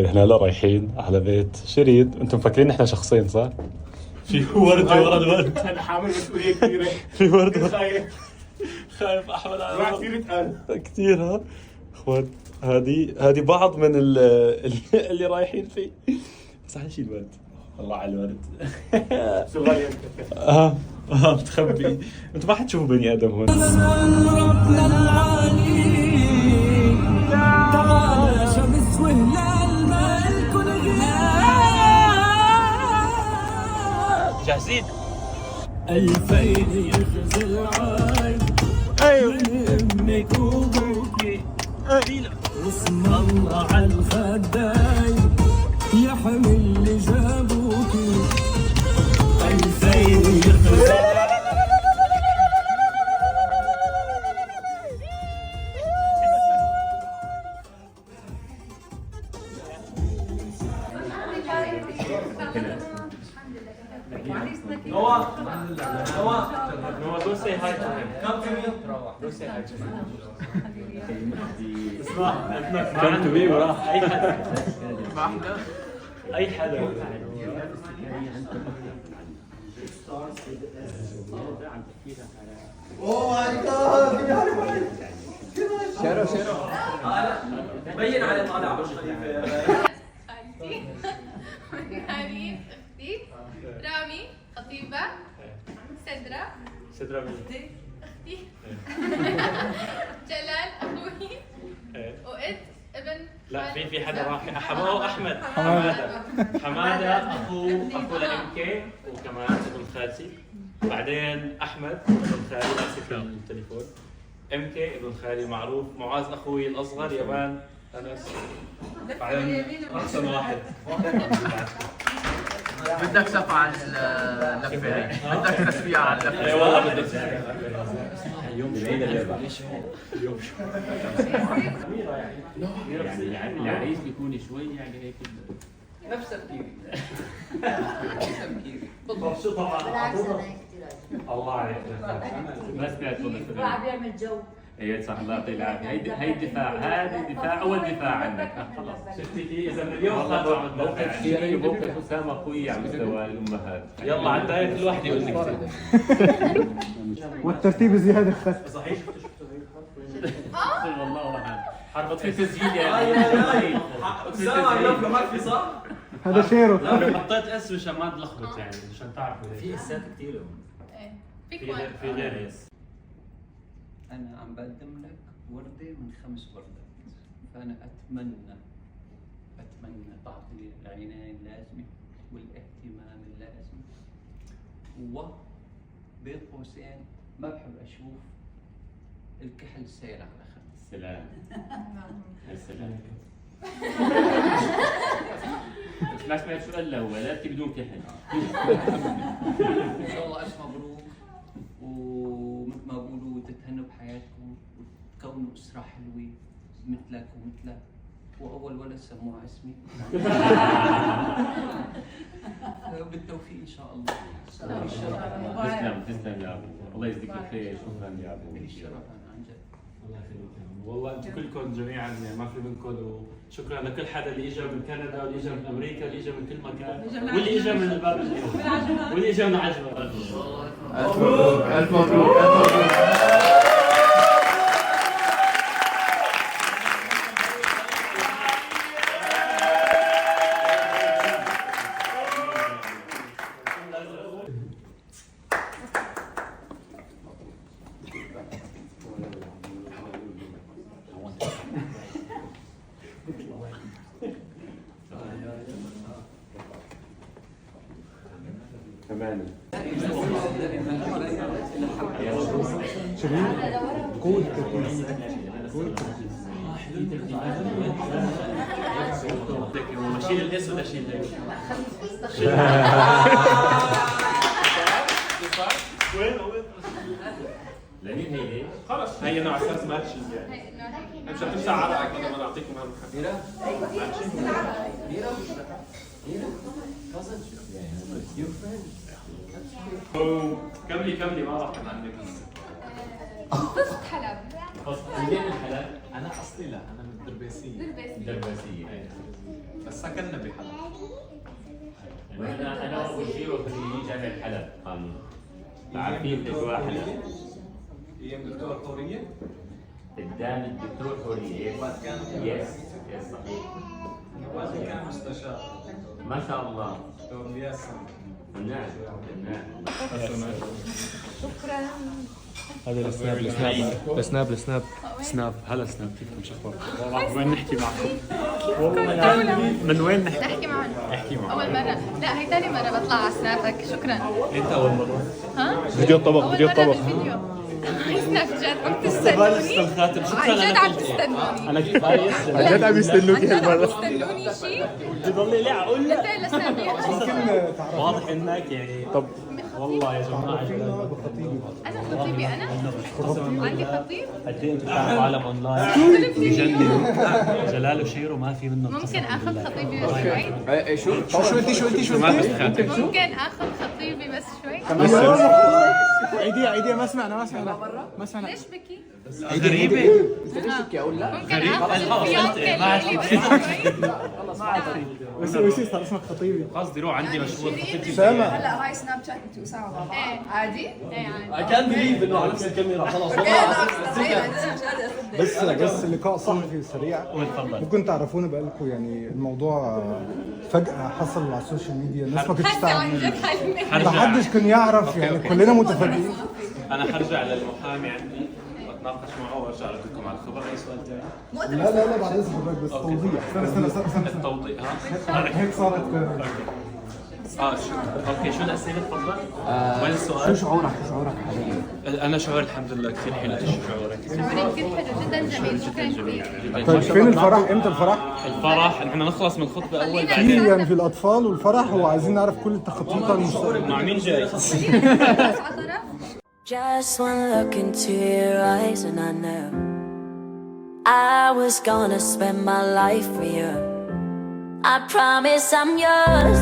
هلا رايحين على بيت شريد. انتم مفكرين احنا شخصين صح؟ في وردة ورا الورد. انا حامل مسؤوليه كبيره. في وردة. خايف احمد على راح كثير اتقل كثير. ها اخوان، هذه بعض من اللي رايحين فيه. بس احلى شيء الورد. الله على الورد. صغير متخبي. انتم ما حتشوفوا بني ادم هون. جاهزين؟ الفين يخزي العين. ايوه امك وابوكي اسم الله على الخداين يحمي اللي جابوكي. الفين يخزي Noah, go say hi to him. Come to me. Go say hi to him. Come to me وراح أي حدا. شيرو بين على طالع أبو خليفة. هارين اختي، رامي خطيبة، سدرة اختي، جلال اخوي، وإد ابن لا في حدا راح احمد حماده اخو لام كي وكمان ابن خالتي. بعدين احمد ابن خالي ماسك التليفون. ام كي ابن خالي معروف. معاذ اخوي الاصغر. يابان انس. بعدين احسن واحد. بدك سفة على اللفة، بدك تسبيع على اللفة. اي والله بدك تسبيع. اليوم يعني العريس بيكون شوي يعني هيك نفس تفكيري. مبسوط طبعا. الله عليك. بس بيعتبر قاعد بيعمل جو. اي صح. الله يعطيه العافيه. هي الدفاع، هذا دفاع، اول دفاع عنك. خلص شفتي اذا من اليوم موقف شيري وموقف اسامه قوي على مستوى الامهات. يلا على الدايت كل واحد يقول نكته. والترتيب زياده خف. صحيح والله حرب في تسجيل يعني. اسامه يلا ما في صح؟ هذا شيرو. حطيت اس مشان ما تلخبط يعني عشان تعرفوا. في اسات كثير. في غير اس. أنا عم بقدم لك وردة من 5 وردات، فأنا أتمنى تعطي العناية اللازمة والاهتمام اللازم، وبين قوسين ما بحب أشوف الكحل سايل على خدي. السلام. السلام. بس ما سمعت شو قال له هو. لا بدون كحل. إن شاء الله ألف مبروك، ومثل ما بقولوا تتهنوا بحياتكم وتكونوا أسرة حلوة مثلك ومثلك. وأول ولد سموها اسمي. بالتوفيق إن شاء الله. تسلم يا أبو. الله يجزيك الخير. شكرا يا أبو. الشرف أنا عن جد. الله يخليكم. والله انتم كلكم جميعا يعني ما في منكم. وشكرا لكل حدا اللي اجى من كندا واللي اجى من امريكا واللي اجى من كل مكان واللي اجى من الباب اليوم واللي اجى من عجبه. ألف مبروك. ألف مبروك. ألف مبروك. ثمانية. قول شيل الاسود اشيل وين لمين هي؟ خلص هي نوع اساس ماتشنج يعني. مش هتفتح عرقك بدل ما نعطيكم هالحكي. كملي ما راح عنك. قصة حلب. منين الحلب؟ انا اصلي لا انا من الدرباسيه. الدرباسيه. بس سكننا بحلب. انا وابو شيرو في جامعه حلب قانون. عارفين اجواء حلب. هي الدكتور حوريه؟ قدام الدكتور حوريه. يس صحيح. والدي كان مستشار. ما شاء الله. دكتور الياس. نعم. شكرا. هذا السناب سناب هلا سناب كيفكم شو اخباركم؟ والله وين نحكي معكم؟ من وين نحكي معهم. أول مرة، لا هي ثاني مرة بطلع على سنابك، شكرا. انت اول مره؟ ها؟ فيديو الطبخ أول مرة بالفيديو. سناب شات عم تستنوني؟ الخاتم عن جد عم تستنوني. انا كفايه عن جد عم يستنوكي هالمره تستنوني شيء؟ بضلي ليه اقول لك؟ متى لسنابيات؟ واضح انك يعني طب والله يا جماعه أنا خطيبي أنا؟ عندي خطيب؟ قد ايه انتم بتعرفوا عالم اونلاين بجنن جلال وشيرو ما في منه ممكن آخذ خطيبي بس شوي؟ شو ما بس خاتم ممكن آخذ خطيبي بس شوي؟ عيديها ما سمعنا ليش بكي؟ غريبه ممكن آخذ فيونكة لي بس شوي؟ ويسي صار اسمك خطيبي. قصدي روح عندي مشغول خطيبتي سامع هلا هاي سناب شات انتوا سوا مع بعض عادي؟ ايه عادي. I can't believe انه على نفس الكاميرا خلص بس لقاء صحفي سريع. ممكن تعرفونا بقالكم يعني الموضوع فجأة حصل على السوشيال ميديا، الناس ما كانتش هسه عن تعرف، جد حلمي. ما حدش كان يعرف، يعني كلنا متفاجئين. انا حرجع للمحامي عندي بتناقش معه وارجع لكم على الخبر. اي سؤال ثاني؟ لا بعد اذنك بس توضيح. استنى التوضيح ها هيك صارت. اوكي شو الاسئله تفضل؟ وين السؤال؟ شو شعورك حاليا؟ انا شعور الحمد لله كثير حلو. شو شعورك؟ شعوري كثير حلو جدا جميل، شكرا كثير. طيب فين الفرح؟ امتى الفرح؟ الفرح نحن نخلص من الخطبه اول في بعدين يعني في الاطفال والفرح، وعايزين نعرف كل التخطيط المستقبليه. مع مين جاي؟ Just one look into your eyes and I knew I was gonna spend my life with you. I promise I'm yours.